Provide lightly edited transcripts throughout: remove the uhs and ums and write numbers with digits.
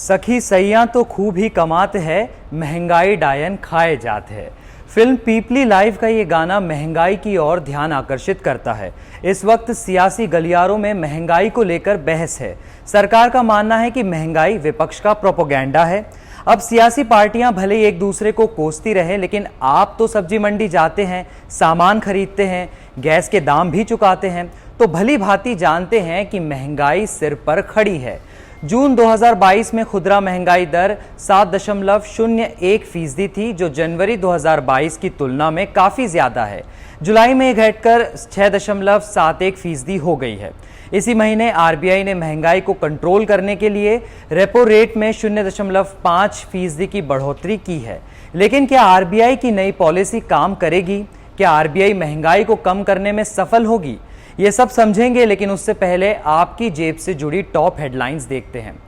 सखी सैयां तो खूब ही कमाते हैं, महंगाई डायन खाए जाते हैं। फिल्म पीपली लाइव का ये गाना महंगाई की ओर ध्यान आकर्षित करता है। इस वक्त सियासी गलियारों में महंगाई को लेकर बहस है। सरकार का मानना है कि महंगाई विपक्ष का प्रोपेगेंडा है। अब सियासी पार्टियां भले ही एक दूसरे को कोसती रहे, लेकिन आप तो सब्जी मंडी जाते हैं, सामान खरीदते हैं, गैस के दाम भी चुकाते हैं, तो भली भांति जानते हैं कि महंगाई सिर पर खड़ी है। जून 2022 में खुदरा महंगाई दर 7.01% थी, जो जनवरी 2022 की तुलना में काफ़ी ज़्यादा है। जुलाई में घटकर 6.71% हो गई है। इसी महीने आरबीआई ने महंगाई को कंट्रोल करने के लिए रेपो रेट में 0.5% की बढ़ोतरी की है। लेकिन क्या आरबीआई की नई पॉलिसी काम करेगी? क्या आरबीआई महंगाई को कम करने में सफल होगी? ये सब समझेंगे, लेकिन उससे पहले आपकी जेब से जुड़ी टॉप हेडलाइंस देखते हैं।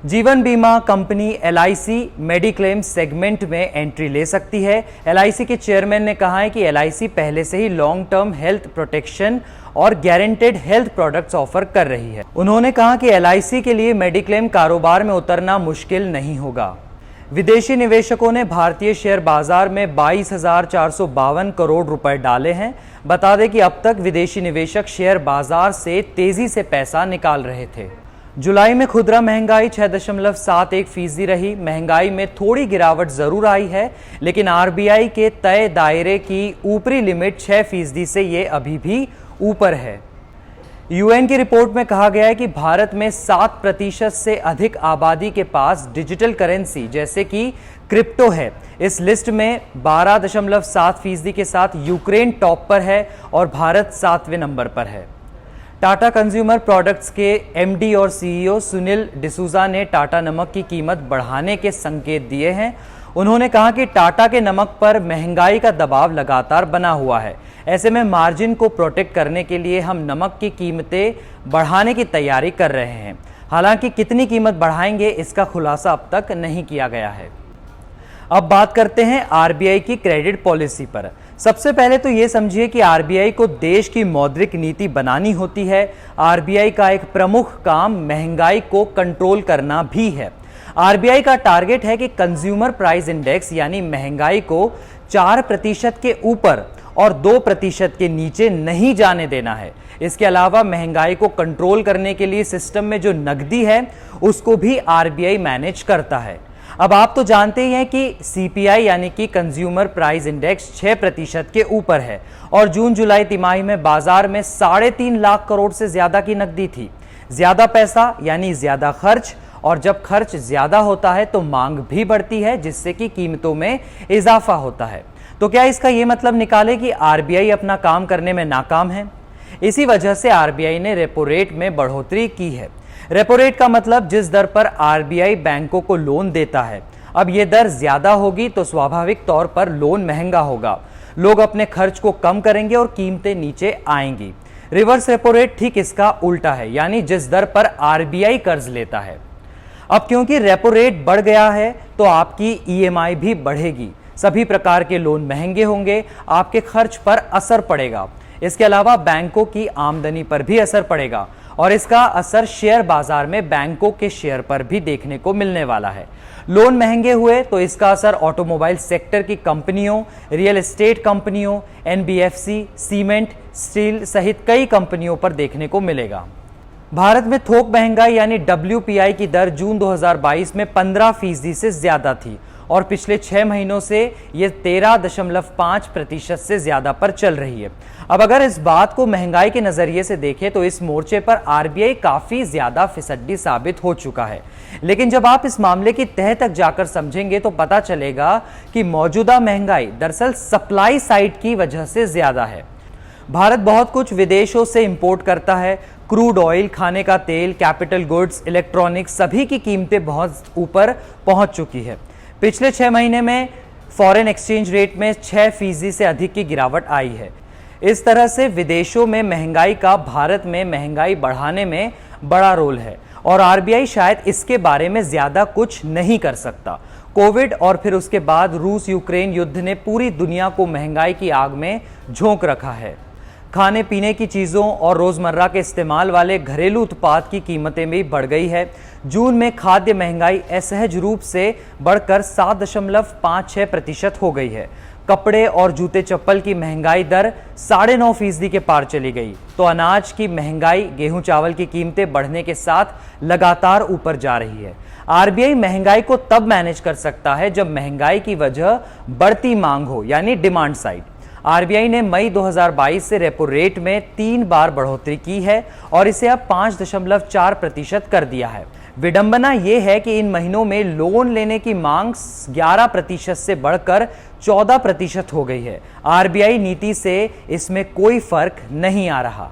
जीवन बीमा कंपनी एलआईसी मेडिक्लेम सेगमेंट में एंट्री ले सकती है। एलआईसी के चेयरमैन ने कहा है कि एलआईसी पहले से ही लॉन्ग टर्म हेल्थ प्रोटेक्शन और गारंटेड हेल्थ प्रोडक्ट्स ऑफर कर रही है। उन्होंने कहा कि एलआईसी के लिए मेडिक्लेम कारोबार में उतरना मुश्किल नहीं होगा। विदेशी निवेशकों ने भारतीय शेयर बाजार में 22,452 करोड़ रुपए डाले हैं। बता दें कि अब तक विदेशी निवेशक शेयर बाजार से तेजी से पैसा निकाल रहे थे। जुलाई में खुदरा महंगाई 6.71% रही। महंगाई में थोड़ी गिरावट जरूर आई है, लेकिन आरबीआई के तय दायरे की ऊपरी लिमिट 6% से ये अभी भी ऊपर है। यूएन की रिपोर्ट में कहा गया है कि भारत में 7% से अधिक आबादी के पास डिजिटल करेंसी जैसे कि क्रिप्टो है। इस लिस्ट में 12.7% के साथ यूक्रेन टॉप पर है और भारत 7वें नंबर पर है। टाटा कंज्यूमर प्रोडक्ट्स के एमडी और सीईओ सुनील डिसूजा ने टाटा नमक की कीमत बढ़ाने के संकेत दिए हैं। उन्होंने कहा कि टाटा के नमक पर महंगाई का दबाव लगातार बना हुआ है। ऐसे में मार्जिन को प्रोटेक्ट करने के लिए हम नमक की कीमतें बढ़ाने की तैयारी कर रहे हैं। हालांकि कितनी कीमत बढ़ाएंगे, इसका खुलासा अब तक नहीं किया गया है। अब बात करते हैं आरबीआई की क्रेडिट पॉलिसी पर। सबसे पहले तो ये समझिए कि आरबीआई को देश की मौद्रिक नीति बनानी होती है। आरबीआई का एक प्रमुख काम महंगाई को कंट्रोल करना भी है। आरबीआई का टारगेट है कि कंज्यूमर प्राइस इंडेक्स यानी महंगाई को 4% के ऊपर और 2% के नीचे नहीं जाने देना है। इसके अलावा महंगाई को कंट्रोल करने के लिए सिस्टम में जो नकदी है उसको भी आरबीआई मैनेज करता है। अब आप तो जानते ही हैं कि सीपीआई यानी कि कंज्यूमर प्राइस इंडेक्स 6% के ऊपर है और जून जुलाई तिमाही में बाजार में 3.5 लाख करोड़ से ज्यादा की नकदी थी। ज्यादा पैसा यानी ज्यादा खर्च, और जब खर्च ज्यादा होता है तो मांग भी बढ़ती है, जिससे कि कीमतों में इजाफा होता है। तो क्या इसका यह मतलब निकाले कि आरबीआई अपना काम करने में नाकाम है? इसी वजह से आरबीआई ने रेपो रेट में बढ़ोतरी की है। रेपो रेट का मतलब जिस दर पर आरबीआई बैंकों को लोन देता है। अब यह दर ज्यादा होगी तो स्वाभाविक तौर पर लोन महंगा होगा, लोग अपने खर्च को कम करेंगे और कीमतें नीचे आएंगी। रिवर्स रेपो रेट ठीक इसका उल्टा है, यानी जिस दर पर आरबीआई कर्ज लेता है। अब क्योंकि रेपो रेट बढ़ गया है तो आपकी ईएमआई भी बढ़ेगी। सभी प्रकार के लोन महंगे होंगे, आपके खर्च पर असर पड़ेगा। इसके अलावा बैंकों की आमदनी पर भी असर पड़ेगा और इसका असर शेयर बाजार में बैंकों के शेयर पर भी देखने को मिलने वाला है। लोन महंगे हुए तो इसका असर ऑटोमोबाइल सेक्टर की कंपनियों, रियल एस्टेट कंपनियों, एनबीएफसी, सीमेंट, स्टील सहित कई कंपनियों पर देखने को मिलेगा। भारत में थोक महंगाई यानी डब्ल्यूपीआई की दर जून 2022 में 15% से ज्यादा थी और पिछले 6 महीनों से ये 13.5% से ज्यादा पर चल रही है। अब अगर इस बात को महंगाई के नजरिए से देखें तो इस मोर्चे पर आरबीआई काफी ज्यादा फिसड्डी साबित हो चुका है। लेकिन जब आप इस मामले की तह तक जाकर समझेंगे तो पता चलेगा कि मौजूदा महंगाई दरअसल सप्लाई साइड की वजह से ज्यादा है। भारत बहुत कुछ विदेशों से इंपोर्ट करता है। क्रूड ऑयल, खाने का तेल, कैपिटल गुड्स, इलेक्ट्रॉनिक्स सभी की कीमतें बहुत ऊपर पहुंच चुकी है। पिछले 6 महीने में फॉरेन एक्सचेंज रेट में 6% से अधिक की गिरावट आई है। इस तरह से विदेशों में महंगाई का भारत में महंगाई बढ़ाने में बड़ा रोल है और आरबीआई शायद इसके बारे में ज्यादा कुछ नहीं कर सकता। कोविड और फिर उसके बाद रूस यूक्रेन युद्ध ने पूरी दुनिया को महंगाई की आग में झोंक रखा है। खाने पीने की चीज़ों और रोज़मर्रा के इस्तेमाल वाले घरेलू उत्पाद की कीमतें भी बढ़ गई है। जून में खाद्य महंगाई असहज रूप से बढ़कर 7.56% हो गई है। कपड़े और जूते चप्पल की महंगाई दर 9.5% के पार चली गई, तो अनाज की महंगाई, गेहूं चावल की कीमतें बढ़ने के साथ लगातार ऊपर जा रही है। आरबीआई महंगाई को तब मैनेज कर सकता है जब महंगाई की वजह बढ़ती मांग हो, यानी डिमांड साइड। आरबीआई ने मई 2022 से रेपो रेट में 3 बार बढ़ोतरी की है और इसे अब 5.4% कर दिया है। विडंबना यह है कि इन महीनों में लोन लेने की मांग 11% से बढ़कर 14% हो गई है। आरबीआई नीति से इसमें कोई फर्क नहीं आ रहा।